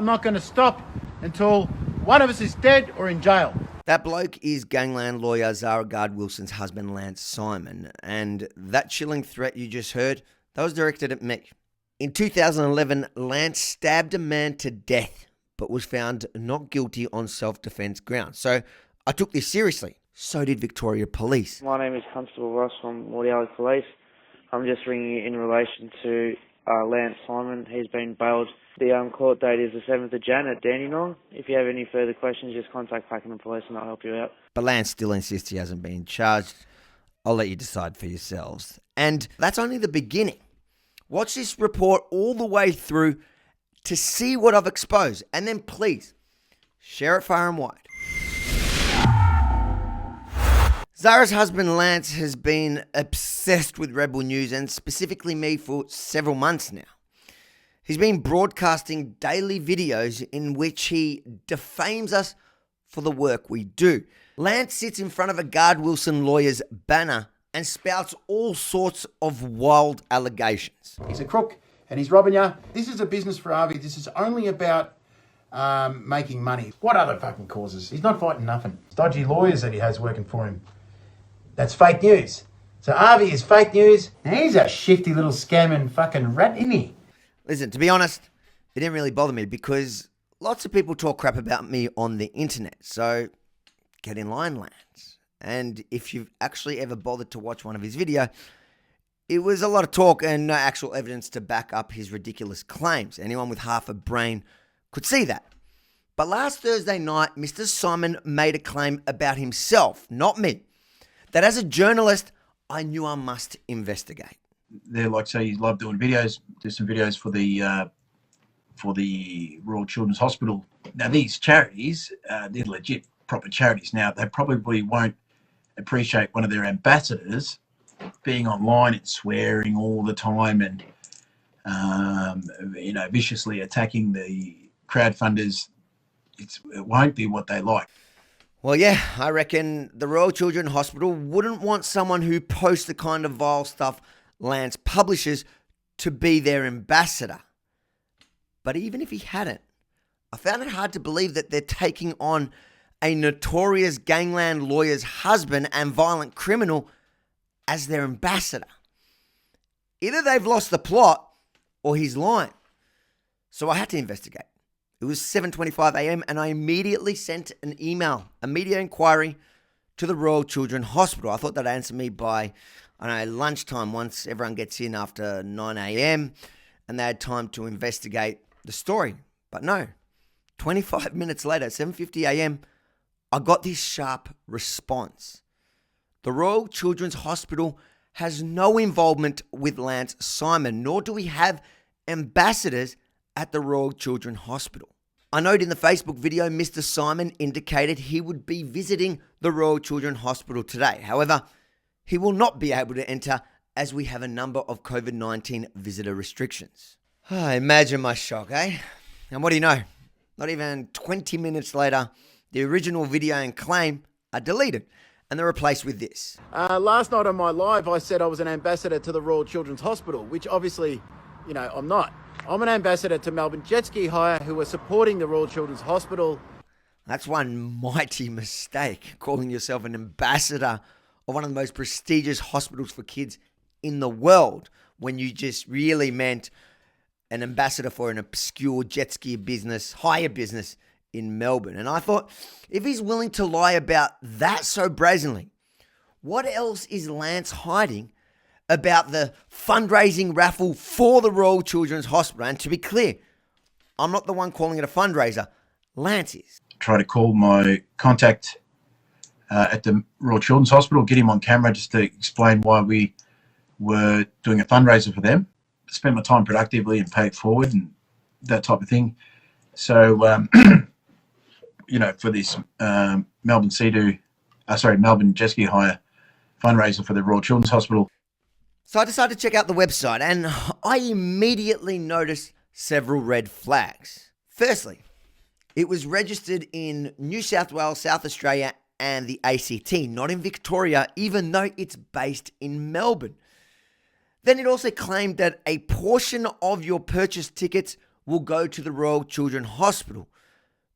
I'm not going to stop until one of us is dead or in jail. That bloke is gangland lawyer Zara Gard-Wilson's husband, Lance Simon. And that chilling threat you just heard, that was directed at me. In 2011, Lance stabbed a man to death, but was found not guilty on self-defense grounds. So I took this seriously. So did Victoria Police. My name is Constable Ross from Mordialloc Police. I'm just ringing you in relation to Lance Simon. He's been bailed. The court date is the 7th of Jan at Dandenong. If you have any further questions, just contact Pakenham Police and I'll help you out. But Lance still insists he hasn't been charged. I'll let you decide for yourselves. And that's only the beginning. Watch this report all the way through to see what I've exposed. And then please, share it far and wide. Zara's husband Lance has been obsessed with Rebel News and specifically me for several months now. He's been broadcasting daily videos in which he defames us for the work we do. Lance sits in front of a Gard-Wilson lawyer's banner and spouts all sorts of wild allegations. He's a crook and he's robbing you. This is a business for Avi. This is only about making money. What other fucking causes? He's not fighting nothing. Dodgy lawyers that he has working for him. That's fake news. So Avi is fake news and he's a shifty little scamming fucking rat, isn't he? Listen, to be honest, it didn't really bother me because lots of people talk crap about me on the internet. So get in line, Lance. And if you've actually ever bothered to watch one of his videos, it was a lot of talk and no actual evidence to back up his ridiculous claims. Anyone with half a brain could see that. But last Thursday night, Mr. Simon made a claim about himself, not me, that as a journalist, I knew I must investigate. They're like, say, you love doing videos, do some videos for the Royal Children's Hospital. Now, these charities, they're legit proper charities. Now, they probably won't appreciate one of their ambassadors being online and swearing all the time and, viciously attacking the crowdfunders. It won't be what they like. Well, yeah, I reckon the Royal Children's Hospital wouldn't want someone who posts the kind of vile stuff Lance publishes to be their ambassador. But even if he hadn't, I found it hard to believe that they're taking on a notorious gangland lawyer's husband and violent criminal as their ambassador. Either they've lost the plot or he's lying. So I had to investigate. It was 7:25 a.m. and I immediately sent an email, a media inquiry to the Royal Children's Hospital. I thought they'd answer me by, lunchtime once everyone gets in after 9 a.m. and they had time to investigate the story. But no, 25 minutes later, 7:50 a.m., I got this sharp response. The Royal Children's Hospital has no involvement with Lance Simon, nor do we have ambassadors at the Royal Children's Hospital. I note in the Facebook video, Mr. Simon indicated he would be visiting the Royal Children's Hospital today. However, he will not be able to enter as we have a number of COVID-19 visitor restrictions. Imagine my shock, eh? And what do you know? Not even 20 minutes later, the original video and claim are deleted and they're replaced with this. Last night on my live, I said I was an ambassador to the Royal Children's Hospital, which obviously, I'm not. I'm an ambassador to Melbourne Jet Ski Hire, who are supporting the Royal Children's Hospital. That's one mighty mistake, calling yourself an ambassador of one of the most prestigious hospitals for kids in the world, when you just really meant an ambassador for an obscure jet ski business, hire business in Melbourne. And I thought, if he's willing to lie about that so brazenly, what else is Lance hiding about the fundraising raffle for the Royal Children's Hospital? And to be clear, I'm not the one calling it a fundraiser. Lance is. Try to call my contact at the Royal Children's Hospital, get him on camera just to explain why we were doing a fundraiser for them, spend my time productively and pay it forward and that type of thing. So, for this Melbourne Jet Ski Hire fundraiser for the Royal Children's Hospital. So I decided to check out the website and I immediately noticed several red flags. Firstly, it was registered in New South Wales, South Australia and the ACT, not in Victoria, even though it's based in Melbourne. Then it also claimed that a portion of your purchased tickets will go to the Royal Children's Hospital,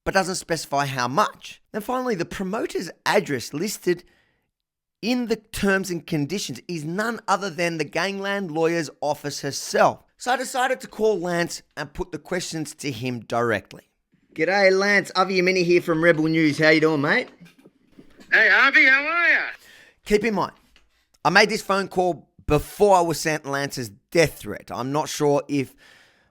but doesn't specify how much. Then finally, the promoter's address listed in the terms and conditions is none other than the gangland lawyer's office herself. So I decided to call Lance and put the questions to him directly. G'day, Lance. Avi Mini here from Rebel News. How you doing, mate? Hey, Avi, how are you? Keep in mind, I made this phone call before I was sent Lance's death threat. I'm not sure if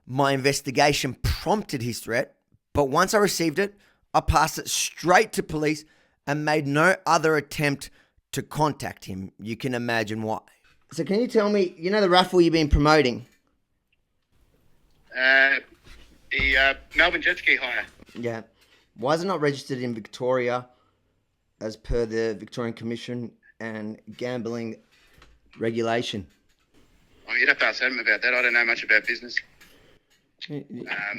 my investigation prompted his threat, but once I received it, I passed it straight to police and made no other attempt to contact him. You can imagine why. So can you tell me, you know the raffle you've been promoting? The Melbourne jet ski hire. Yeah. Why is it not registered in Victoria as per the Victorian Commission and Gambling Regulation? Oh, you'd have to ask them about that. I don't know much about business.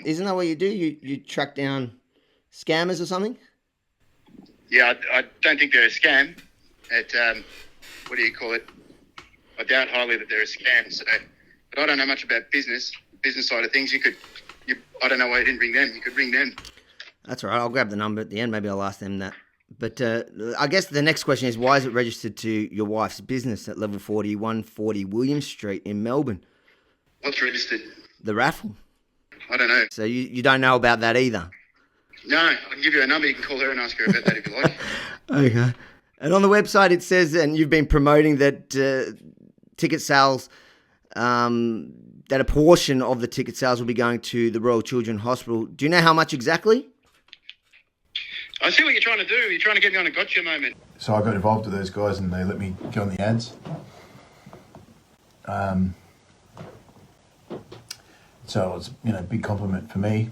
Isn't that what you do? You track down scammers or something? Yeah, I don't think they're a scam. What do you call it? I doubt highly that they're a scam. So, but I don't know much about business side of things. I don't know why you didn't ring them. You could ring them. That's all right. I'll grab the number at the end. Maybe I'll ask them that. But I guess the next question is, why is it registered to your wife's business at level 40, 140 William Street in Melbourne? What's registered? The raffle. I don't know. So you don't know about that either? No, I can give you a number. You can call her and ask her about that if you like. Okay. And on the website it says, and you've been promoting that ticket sales, that a portion of the ticket sales will be going to the Royal Children's Hospital. Do you know how much exactly? I see what you're trying to do. You're trying to get me on a gotcha moment. So I got involved with those guys and they let me go on the ads. So it was, a big compliment for me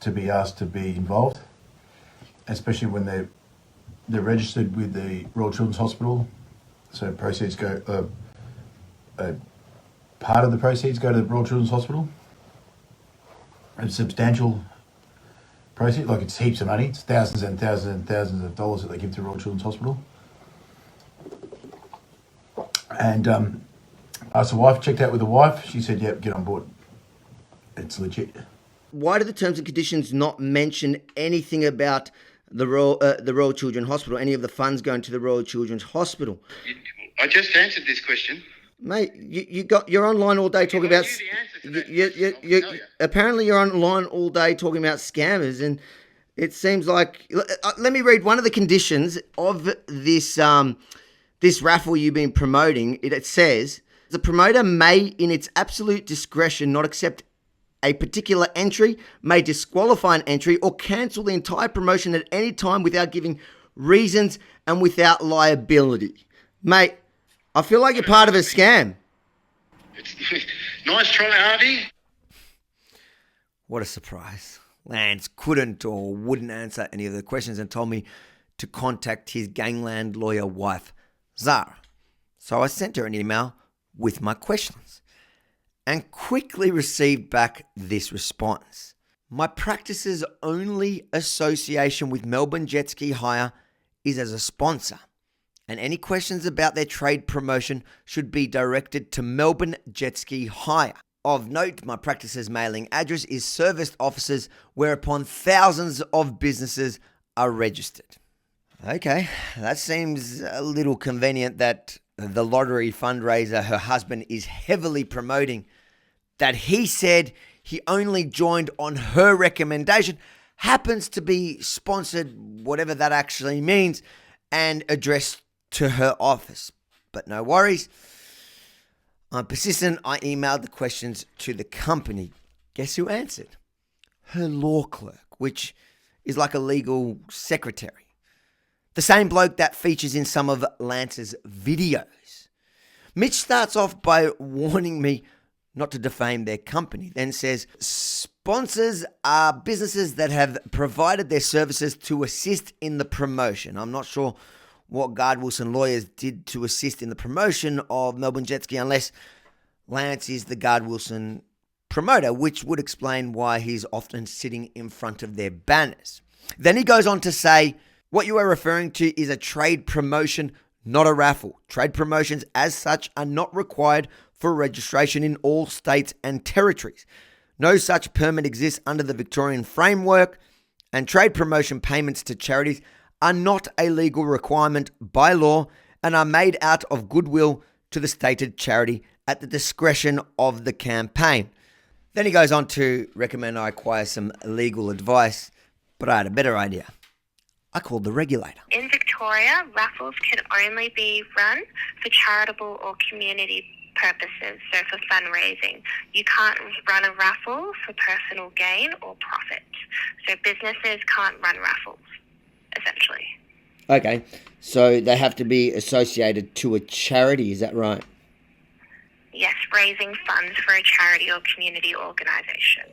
to be asked to be involved, especially when they're registered with the Royal Children's Hospital. So proceeds go, part of the proceeds go to the Royal Children's Hospital. A substantial proceeds, like it's heaps of money. It's thousands and thousands and thousands of dollars that they give to Royal Children's Hospital. And I asked the wife, checked out with the wife. She said, yep, get on board. It's legit. Why do the terms and conditions not mention anything about the Royal Children's Hospital, any of the funds going to the Royal Children's Hospital? I just answered this question. Mate, you're online all day talking about. Apparently you're online all day talking about scammers, and it seems like. Let me read one of the conditions of this this raffle you've been promoting. It says the promoter may, in its absolute discretion, not accept a particular entry, may disqualify an entry, or cancel the entire promotion at any time without giving reasons and without liability. Mate, I feel like you're part of a scam. Nice try, Harvey. What a surprise. Lance couldn't or wouldn't answer any of the questions and told me to contact his gangland lawyer wife, Zara. So I sent her an email with my questions and quickly received back this response. My practice's only association with Melbourne Jet Ski Hire is as a sponsor, and any questions about their trade promotion should be directed to Melbourne Jet Ski Hire. Of note, my practice's mailing address is Serviced Offices, whereupon thousands of businesses are registered. Okay, that seems a little convenient that the lottery fundraiser her husband is heavily promoting, that he said he only joined on her recommendation, happens to be sponsored, whatever that actually means, and addressed to her office. But no worries. I'm persistent. I emailed the questions to the company. Guess who answered? Her law clerk, which is like a legal secretary. The same bloke that features in some of Lance's videos. Mitch starts off by warning me not to defame their company, then says, sponsors are businesses that have provided their services to assist in the promotion. I'm not sure what Gard Wilson lawyers did to assist in the promotion of Melbourne Jet Ski unless Lance is the Gard Wilson promoter, which would explain why he's often sitting in front of their banners. Then he goes on to say, what you are referring to is a trade promotion, not a raffle. Trade promotions as such are not required for registration in all states and territories, No such permit exists under the Victorian framework, and trade promotion payments to charities are not a legal requirement by law and are made out of goodwill to the stated charity at the discretion of the campaign. Then he goes on to recommend I acquire some legal advice, but I had a better idea. I called the Regulator. In Victoria, raffles can only be run for charitable or community purposes, so for fundraising. You can't run a raffle for personal gain or profit. So businesses can't run raffles, essentially. Okay, so they have to be associated to a charity, is that right? Yes, raising funds for a charity or community organisation.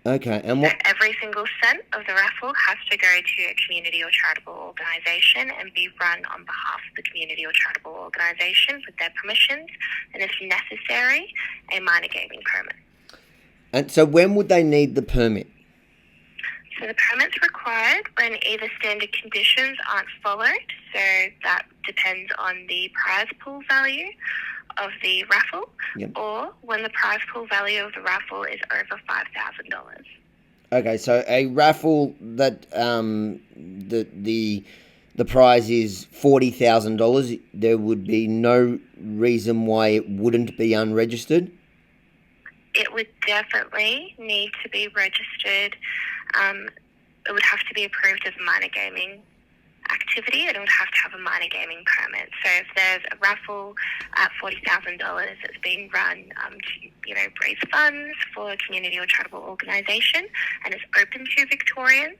Okay, and So what? every single cent of the raffle has to go to a community or charitable organisation and be run on behalf of the community or charitable organisation with their permissions, and if necessary, a minor gaming permit. And so when would they need the permit? So the permit's required when either standard conditions aren't followed, so that depends on the prize pool value of the raffle, Yep. or when the prize pool value of the raffle is over $5,000. Okay, so a raffle that the prize is $40,000, there would be no reason why it wouldn't be unregistered. It would definitely need to be registered. It would have to be approved as a minor gaming activity, and it would have to have a minor gaming permit. So if there's a raffle at $40,000 that's being run to, raise funds for a community or charitable organisation, and it's open to Victorians,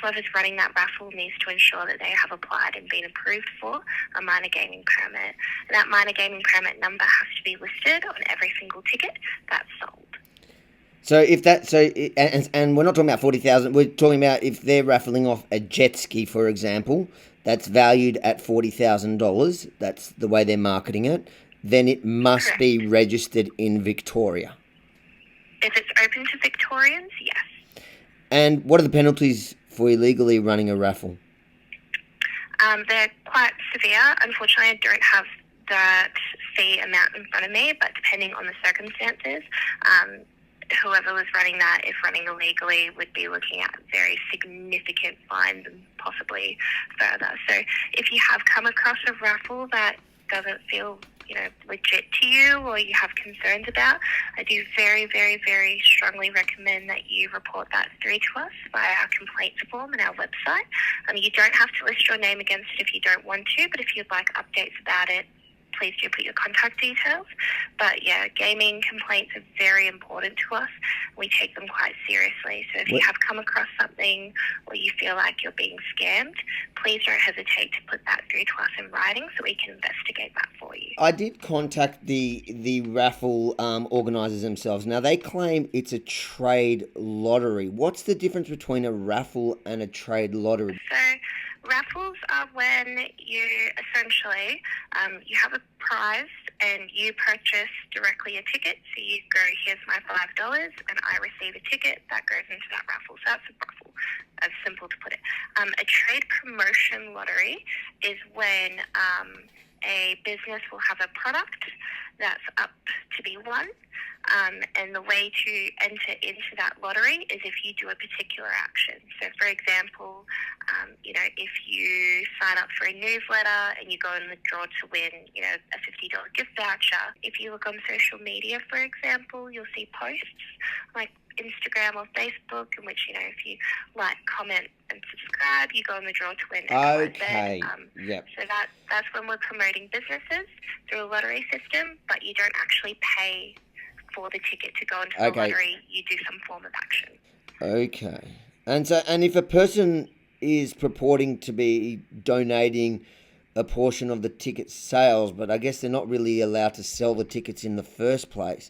whoever's running that raffle needs to ensure that they have applied and been approved for a minor gaming permit. And that minor gaming permit number has to be listed on every single ticket that's sold. So if that, and we're not talking about 40,000. We're talking about if they're raffling off a jet ski, for example, that's valued at $40,000. That's the way they're marketing it. Then it must Correct. be registered in Victoria. If it's open to Victorians, yes. And what are the penalties for illegally running a raffle? They're quite severe. Unfortunately, I don't have that fee amount in front of me, but depending on the circumstances, whoever was running that, if running illegally, would be looking at very significant fines and possibly further. So if you have come across a raffle that doesn't feel, legit to you, or you have concerns about, I do very, very, very strongly recommend that you report that through to us via our complaints form on our website. You don't have to list your name against it if you don't want to, but if you'd like updates about it, please do put your contact details. But yeah, gaming complaints are very important to us. We take them quite seriously. So if you have come across something or you feel like you're being scammed, please don't hesitate to put that through to us in writing so we can investigate that for you. I did contact the raffle organisers themselves. Now, they claim it's a trade lottery. What's the difference between a raffle and a trade lottery? So raffles are when you essentially, you have a prize and you purchase directly a ticket. So you go, here's my $5, and I receive a ticket that goes into that raffle. So that's a raffle, as simple to put it. A trade promotion lottery is when a business will have a product that's up to be won. And the way to enter into that lottery is if you do a particular action. So, for example, if you sign up for a newsletter and you go in the draw to win, a $50 gift voucher. If you look on social media, for example, you'll see posts like Instagram or Facebook in which, if you like, comment and subscribe, you go in the draw to win. Okay. Yep. So that's when we're promoting businesses through a lottery system, but you don't actually pay for the ticket to go into the lottery. You do some form of action. Okay. And if a person is purporting to be donating a portion of the ticket sales, but I guess they're not really allowed to sell the tickets in the first place.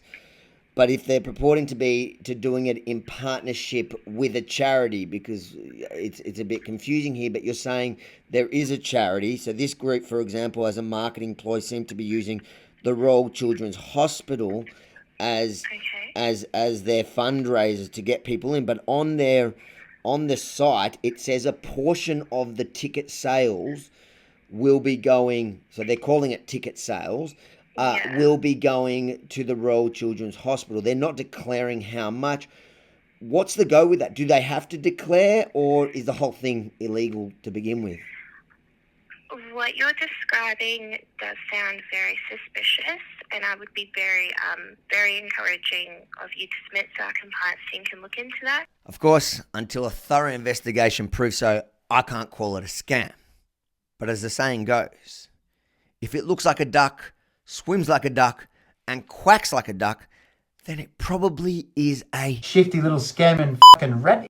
But if they're purporting to doing it in partnership with a charity, because it's a bit confusing here, but you're saying there is a charity. So this group, for example, as a marketing ploy, seem to be using the Royal Children's Hospital as their fundraiser to get people in. But on the site, it says a portion of the ticket sales will be going, so they're calling it ticket sales, Yeah. will be going to the Royal Children's Hospital. They're not declaring how much. What's the go with that? Do they have to declare, or is the whole thing illegal to begin with? What you're describing does sound very suspicious, and I would be very encouraging of you to submit so our compliance team can look into that. Of course, until a thorough investigation proves so, I can't call it a scam. But as the saying goes, if it looks like a duck, swims like a duck, and quacks like a duck, then it probably is a Shifty little scamming fucking rat.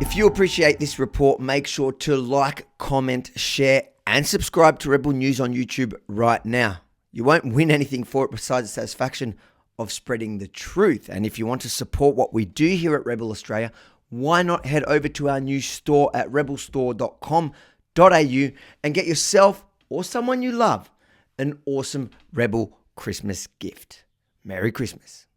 If you appreciate this report, make sure to like, comment, share, and subscribe to Rebel News on YouTube right now. You won't win anything for it besides the satisfaction of spreading the truth. And if you want to support what we do here at Rebel Australia, why not head over to our new store at rebelstore.com.au and get yourself or someone you love an awesome Rebel Christmas gift. Merry Christmas.